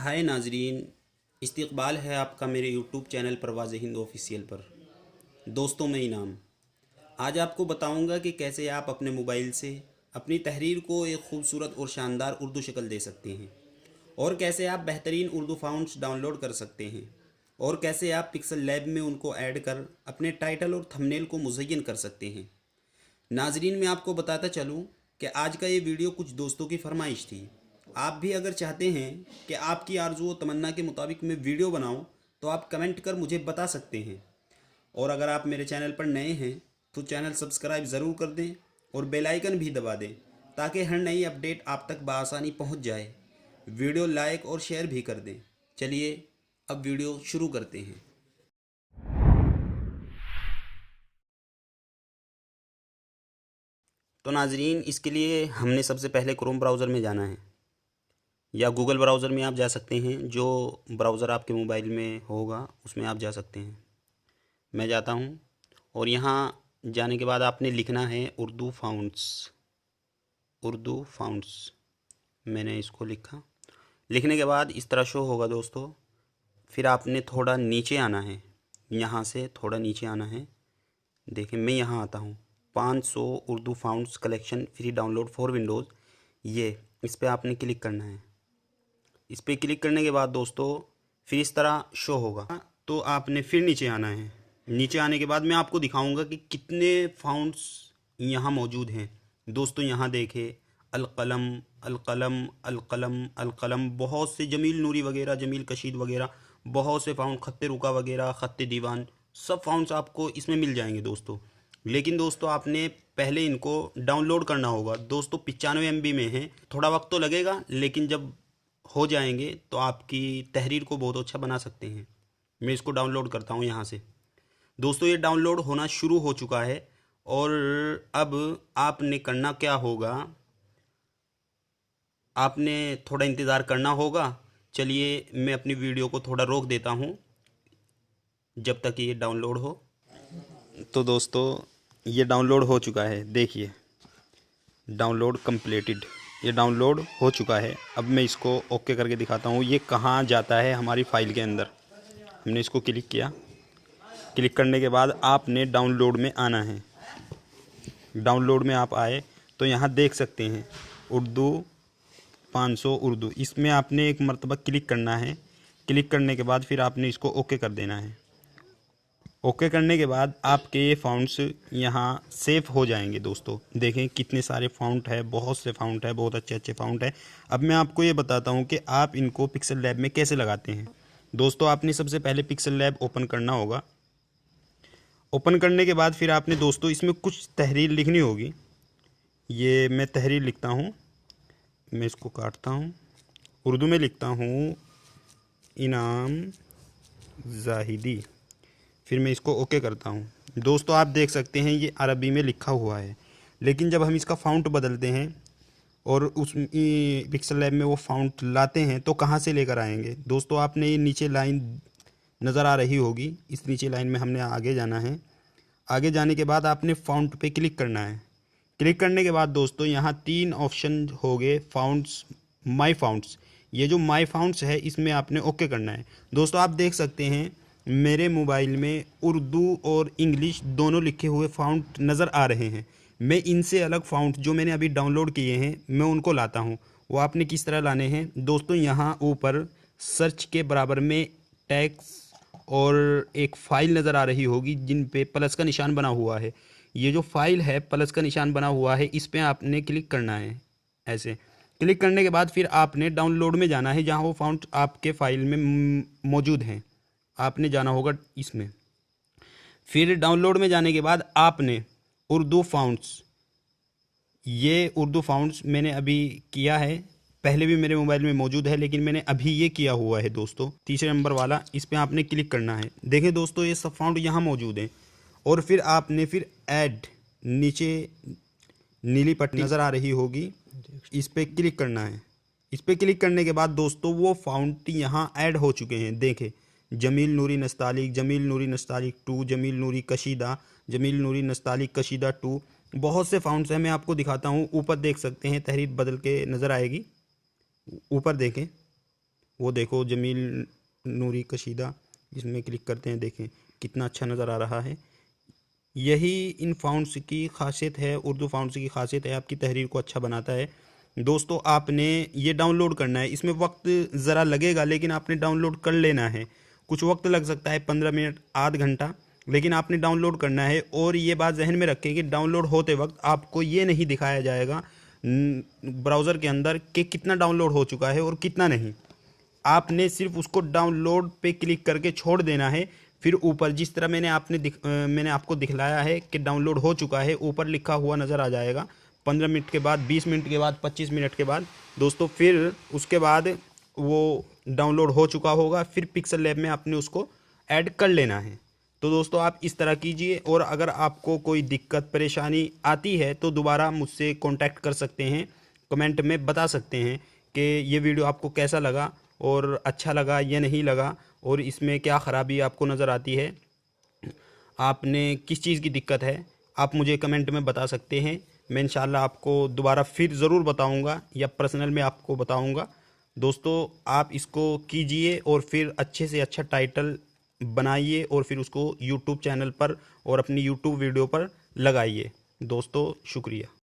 हाय नाजरीन, इस्तकबाल है आपका मेरे यूट्यूब चैनल परवाज़ हिंद ऑफिशियल पर। दोस्तों, मैं इनाम आज आपको बताऊंगा कि कैसे आप अपने मोबाइल से अपनी तहरीर को एक खूबसूरत और शानदार उर्दू शक्ल दे सकते हैं, और कैसे आप बेहतरीन उर्दू फ़ॉन्ट्स डाउनलोड कर सकते हैं, और कैसे आप पिक्सल लैब में उनको ऐड कर अपने टाइटल और थंबनेल को मुज़य्यन कर सकते हैं। नाजरीन, मैं आपको बताता चलूँ कि आज का ये वीडियो कुछ दोस्तों की फरमाइश थी। आप भी अगर चाहते हैं कि आपकी आरज़ू व तमन्ना के मुताबिक मैं वीडियो बनाऊं, तो आप कमेंट कर मुझे बता सकते हैं। और अगर आप मेरे चैनल पर नए हैं तो चैनल सब्सक्राइब ज़रूर कर दें और बेल आइकन भी दबा दें, ताकि हर नई अपडेट आप तक बआसानी पहुंच जाए। वीडियो लाइक और शेयर भी कर दें। चलिए अब वीडियो शुरू करते हैं। तो नाजरीन, इसके लिए हमने सबसे पहले क्रोम ब्राउज़र में जाना है, या गूगल ब्राउज़र में आप जा सकते हैं। जो ब्राउज़र आपके मोबाइल में होगा उसमें आप जा सकते हैं। मैं जाता हूँ, और यहाँ जाने के बाद आपने लिखना है उर्दू फ़ॉन्ट्स। उर्दू फ़ॉन्ट्स मैंने इसको लिखा। लिखने के बाद इस तरह शो होगा दोस्तों। फिर आपने थोड़ा नीचे आना है, यहाँ से थोड़ा नीचे आना है। देखिए, मैं यहाँ आता हूँ। 500 Urdu fonts collection free download for Windows, ये इस पर आपने क्लिक करना है। इस पर क्लिक करने के बाद दोस्तों फिर इस तरह शो होगा। तो आपने फिर नीचे आना है। नीचे आने के बाद मैं आपको दिखाऊंगा कि कितने फ़ॉन्ट्स यहाँ मौजूद हैं। दोस्तों यहाँ देखें, अलकलम, अलकलम, अलकलम, अलकलम, बहुत से जमील नूरी वगैरह, जमील कशीद वगैरह, बहुत से फ़ॉन्ट, खत्ते रुका वगैरह, खत्ते दीवान, सब फ़ॉन्ट्स आपको इसमें मिल जाएंगे दोस्तों। लेकिन दोस्तों आपने पहले इनको डाउनलोड करना होगा। दोस्तों 95 MB में है, थोड़ा वक्त तो लगेगा, लेकिन जब हो जाएंगे तो आपकी तहरीर को बहुत अच्छा बना सकते हैं। मैं इसको डाउनलोड करता हूँ यहाँ से। दोस्तों ये डाउनलोड होना शुरू हो चुका है, और अब आपने करना क्या होगा, आपने थोड़ा इंतज़ार करना होगा। चलिए मैं अपनी वीडियो को थोड़ा रोक देता हूँ जब तक ये डाउनलोड हो। तो दोस्तों ये डाउनलोड हो चुका है, देखिए डाउनलोड कंप्लीटेड। ये डाउनलोड हो चुका है। अब मैं इसको ओके करके दिखाता हूँ ये कहाँ जाता है हमारी फ़ाइल के अंदर। हमने इसको क्लिक किया। क्लिक करने के बाद आपने डाउनलोड में आना है। डाउनलोड में आप आए तो यहाँ देख सकते हैं उर्दू 500 उर्दू, इसमें आपने एक मरतबा क्लिक करना है। क्लिक करने के बाद फिर आपने इसको ओके कर देना है। ओके करने के बाद आपके ये फ़ॉन्ट्स यहाँ सेव हो जाएंगे। दोस्तों देखें कितने सारे फ़ॉन्ट है, बहुत से फ़ॉन्ट है, बहुत अच्छे अच्छे फ़ॉन्ट है। अब मैं आपको ये बताता हूँ कि आप इनको पिक्सल लैब में कैसे लगाते हैं। दोस्तों आपने सबसे पहले पिक्सल लैब ओपन करना होगा। ओपन करने के बाद फिर आपने दोस्तों इसमें कुछ तहरीर लिखनी होगी। ये मैं तहरीर लिखता हूँ, मैं इसको काटता हूँ, उर्दू में लिखता हूँ इनाम ज़ाहिदी। फिर मैं इसको ओके करता हूँ। दोस्तों आप देख सकते हैं ये अरबी में लिखा हुआ है, लेकिन जब हम इसका फ़ॉन्ट बदलते हैं और उस पिक्सल लैब में वो फ़ॉन्ट लाते हैं तो कहाँ से लेकर आएंगे। दोस्तों आपने ये नीचे लाइन नज़र आ रही होगी, इस नीचे लाइन में हमने आगे जाना है। आगे जाने के बाद आपने फ़ॉन्ट पे क्लिक करना है। क्लिक करने के बाद दोस्तों यहाँ 3 ऑप्शन हो गए, फ़ॉन्ट्स, माई फ़ॉन्ट्स। ये जो माई फ़ॉन्ट्स है इसमें आपने ओके करना है। दोस्तों आप देख सकते हैं मेरे मोबाइल में उर्दू और इंग्लिश दोनों लिखे हुए फ़ॉन्ट नज़र आ रहे हैं। मैं इनसे अलग फ़ॉन्ट जो मैंने अभी डाउनलोड किए हैं मैं उनको लाता हूँ। वो आपने किस तरह लाने हैं दोस्तों, यहाँ ऊपर सर्च के बराबर में टैक्स और एक फ़ाइल नज़र आ रही होगी जिन पे प्लस का निशान बना हुआ है। ये जो फाइल है प्लस का निशान बना हुआ है, इस पर आपने क्लिक करना है। ऐसे क्लिक करने के बाद फिर आपने डाउनलोड में जाना है, जहाँ वो फ़ॉन्ट आपके फ़ाइल में मौजूद हैं। आपने जाना होगा इसमें। फिर डाउनलोड में जाने के बाद आपने उर्दू फ़ॉन्ट्स, ये उर्दू फ़ॉन्ट्स मैंने अभी किया है, पहले भी मेरे मोबाइल में मौजूद है, लेकिन मैंने अभी ये किया हुआ है दोस्तों, तीसरे नंबर वाला। इस पर आपने क्लिक करना है। देखें दोस्तों ये सब फ़ॉन्ट यहाँ मौजूद हैं। और फिर आपने फिर ऐड, नीचे नीली पट्टी नज़र आ रही होगी, इस पर क्लिक करना है। इस पर क्लिक करने के बाद दोस्तों वो फ़ॉन्ट यहाँ ऐड हो चुके हैं। देखें जमील नूरी नस्तालिक, जमील नूरी नस्तालिक 2, जमील नूरी कशीदा, जमील नूरी नस्तालिक कशीदा 2, बहुत से फ़ॉन्ट्स हैं। मैं आपको दिखाता हूँ। ऊपर देख सकते हैं तहरीर बदल के नज़र आएगी। ऊपर देखें वो देखो जमील नूरी कशीदा, इसमें क्लिक करते हैं, देखें कितना अच्छा नज़र आ रहा है। यही इन फाउंड्स की खासियत है, उर्दू फाउंड्स की खासियत है, आपकी तहरीर को अच्छा बनाता है। दोस्तों आपने ये डाउनलोड करना है, इसमें वक्त ज़रा लगेगा लेकिन आपने डाउनलोड कर लेना है। कुछ वक्त लग सकता है, 15 मिनट आध घंटा, लेकिन आपने डाउनलोड करना है। और ये बात जहन में रखें कि डाउनलोड होते वक्त आपको ये नहीं दिखाया जाएगा ब्राउज़र के अंदर कि कितना डाउनलोड हो चुका है और कितना नहीं। आपने सिर्फ उसको डाउनलोड पे क्लिक करके छोड़ देना है। फिर ऊपर जिस तरह मैंने आपको दिखलाया है कि डाउनलोड हो चुका है, ऊपर लिखा हुआ नज़र आ जाएगा 15 मिनट के बाद, 20 मिनट के बाद, 25 मिनट के बाद। दोस्तों फिर उसके बाद वो डाउनलोड हो चुका होगा, फिर पिक्सल लैब में आपने उसको ऐड कर लेना है। तो दोस्तों आप इस तरह कीजिए। और अगर आपको कोई दिक्कत परेशानी आती है तो दोबारा मुझसे कांटेक्ट कर सकते हैं, कमेंट में बता सकते हैं कि ये वीडियो आपको कैसा लगा और अच्छा लगा या नहीं लगा, और इसमें क्या ख़राबी आपको नज़र आती है, आपने किस चीज़ की दिक्कत है, आप मुझे कमेंट में बता सकते हैं। मैं इंशाल्लाह आपको दोबारा फिर ज़रूर बताऊंगा या पर्सनल में आपको बताऊंगा। दोस्तों आप इसको कीजिए और फिर अच्छे से अच्छा टाइटल बनाइए और फिर उसको यूट्यूब चैनल पर और अपनी यूट्यूब वीडियो पर लगाइए। दोस्तों शुक्रिया।